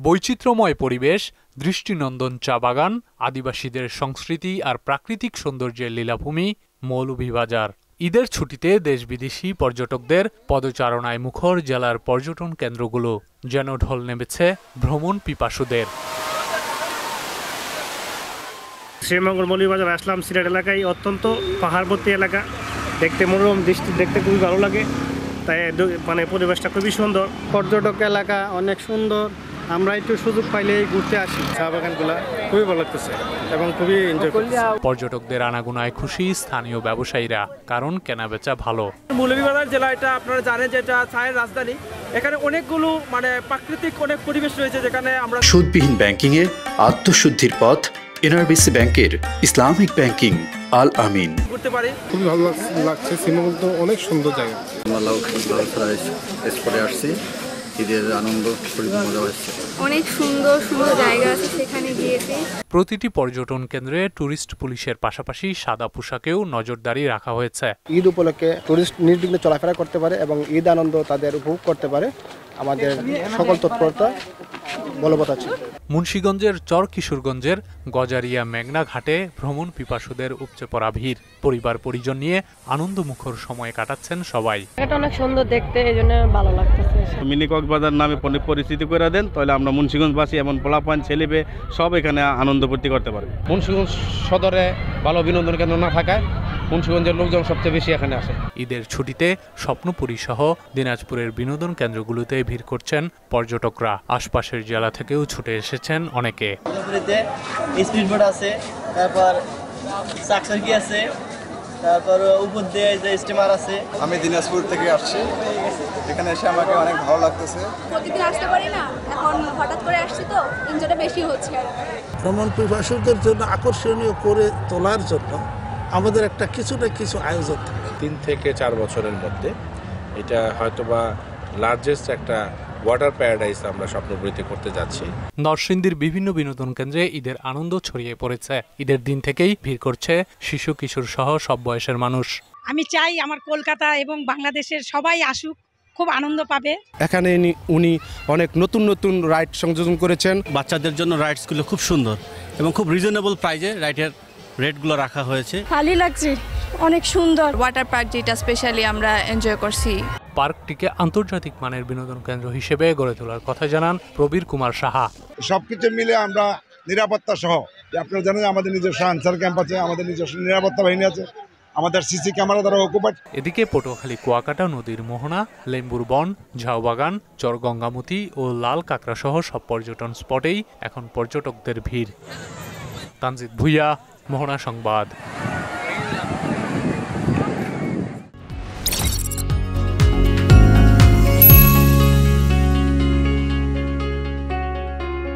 বৈচিত্র্যময় পরিবেশ, দৃষ্টিনন্দন চা বাগান, আদিবাসীদের সংস্কৃতি আর প্রাকৃতিক সৌন্দর্যের লীলাভূমি মৌলভীবাজার। ঈদের ছুটিতে দেশ বিদেশি পর্যটকদের পদচারণায় মুখর জেলার পর্যটন কেন্দ্রগুলো, যেন ঢল নেমেছে ভ্রমণ পিপাসুদের। শ্রীমঙ্গল মৌলভীবাজার আসলাম, সিলেট এলাকায় অত্যন্ত পাহাড়বর্তী এলাকা, দেখতে মনোরম দৃষ্টি, দেখতে খুবই ভালো লাগে। তাই পরিবেশটা খুবই সুন্দর, পর্যটক এলাকা অনেক সুন্দর। আমরা একটু সুযোগ পাইলে ঘুরতে আসি। চা বাগানগুলা খুবই ভালো লাগতেছে এবং খুবই এনজয় করতেছি। পর্যটকদের আনাগোনায় খুশি স্থানীয় ব্যবসায়ীরা, কারণ কেনাবেচা ভালো। মৌলভীবাজার জেলা এটা আপনারা জানেন যে এটা চায়ের রাজধানী। এখানে অনেকগুলো প্রাকৃতিক অনেক পরিবেশ রয়েছে, যেখানে আমরা সুদবিহীন ব্যাংকিং এর আত্মশুদ্ধির পথ এনআরবিসি ব্যাংকের ইসলামিক ব্যাংকিং আল আমিন করতে পারি। খুবই ভালো লাগছে। শ্রীমঙ্গল তো অনেক সুন্দর জায়গা। আমরা আসছি, ঈদের আনন্দ মজা হচ্ছে। অনেক সুন্দর সুন্দর জায়গা আছে, সেখানে গিয়েছি। প্রতিটি পর্যটন কেন্দ্রে টুরিস্ট পুলিশের পাশাপাশি সাদা পোশাকেও নজরদারি রাখা হয়েছে। ঈদ উপলক্ষে টুরিস্ট নির্বিঘ্নে চলাফেরা করতে পারে এবং ঈদ আনন্দ তাদের উপভোগ করতে পারে। আমাদের সকল তৎপরতা বলবৎ আছে। মুন্সিগঞ্জের চর কিশোরগঞ্জের গজারিয়া মেঘনা ঘাটে ভ্রমণ পিপাসুদের উপচে পড়া ভিড়। পরিবার পরিজন নিয়ে আনন্দমুখর সময় কাটাচ্ছেন সবাই। এটা অনেক সুন্দর দেখতে, এই জন্য ভালো লাগতেছে। মিনি কক্সবাজার নামে পরিচিতি করে দেন, তাহলে আমরা মুন্সিগঞ্জবাসী এমন পোলাপান ছেলেবে সব এখানে আনন্দ ফুর্তি করতে পারবে। মুন্সিগঞ্জ সদরে ভালো বিনোদন কেন্দ্র না থাকায় মুন্সিগঞ্জের লোকজন সবচেয়ে বেশি এখানে আসে। ঈদের ছুটিতে স্বপ্নপুরী সহ দিনাজপুরের বিনোদন কেন্দ্রগুলোতে ভিড় করছেন পর্যটকরা। আশপাশের জেলা থেকেও ছুটে এসেছেন অনেকে। স্পিডবোট আছে, তারপর চাকসারকি আছে, তারপর উপর দিয়ে যে স্টিমার আছে। আমি দিনাজপুর থেকে আসছি, এখানে এসে আমাকে অনেক ভালো লাগতেছে। প্রতিদিন আসতে পারি না, এখন হঠাৎ করে আসছি তো এনজয়টা বেশি হচ্ছে। ভ্রমণ পিপাসুদের জন্য আকর্ষণীয় করে তোলার জন্য আমাদের একটা কিছু না কিছু আয়োজন থাকে। 3 থেকে 4 বছরের মধ্যে এটা হয়তোবা লার্জেস্ট একটা ওয়াটার প্যারাডাইস আমরা স্বপ্নপুরীতে করতে যাচ্ছি। নরসিংদীর বিভিন্ন বিনোদন কেন্দ্রে ঈদের আনন্দ ছড়িয়ে পড়েছে। ঈদের দিন থেকেই ভিড় করছে শিশু কিশোর সহ সব বয়সের মানুষ। আমি চাই আমার কলকাতা এবং বাংলাদেশের সবাই আসুক, খুব আনন্দ পাবে। এখানে উনি অনেক নতুন নতুন রাইড সংযোজন করেছেন। বাচ্চাদের জন্য রাইডসগুলো খুব সুন্দর এবং খুব রিজনেবল প্রাইজে রাইডের রেটগুলো রাখা হয়েছে। ভালোই লাগছে, অনেক সুন্দর ওয়াটার পার্ক, যেটা স্পেশালি আমরা এনজয় করছি। পার্কটিকে আন্তর্জাতিক মানের বিনোদন কেন্দ্র হিসেবে গড়ে তোলার কথা জানান প্রবীর কুমার সাহা। সবকিছু মিলে আমরা নিরাপত্তা সহ, আপনারা জানেন আমাদের নিজস্ব আনসার ক্যাম্প আছে, আমাদের নিজস্ব নিরাপত্তা বাহিনী আছে, আমাদের সিসি ক্যামেরা দ্বারা অকুপাইড। এদিকে পটুয়াখালী কুয়াকাটা নদীর মোহনা, লেম্বুর বন, ঝাউবাগান, চর গঙ্গামতি ও লাল কাঁকড়া সহ সব পর্যটন স্পটেই এখন পর্যটকদের ভিড়। তানজিদ ভুইয়া, মোহনা সংবাদ।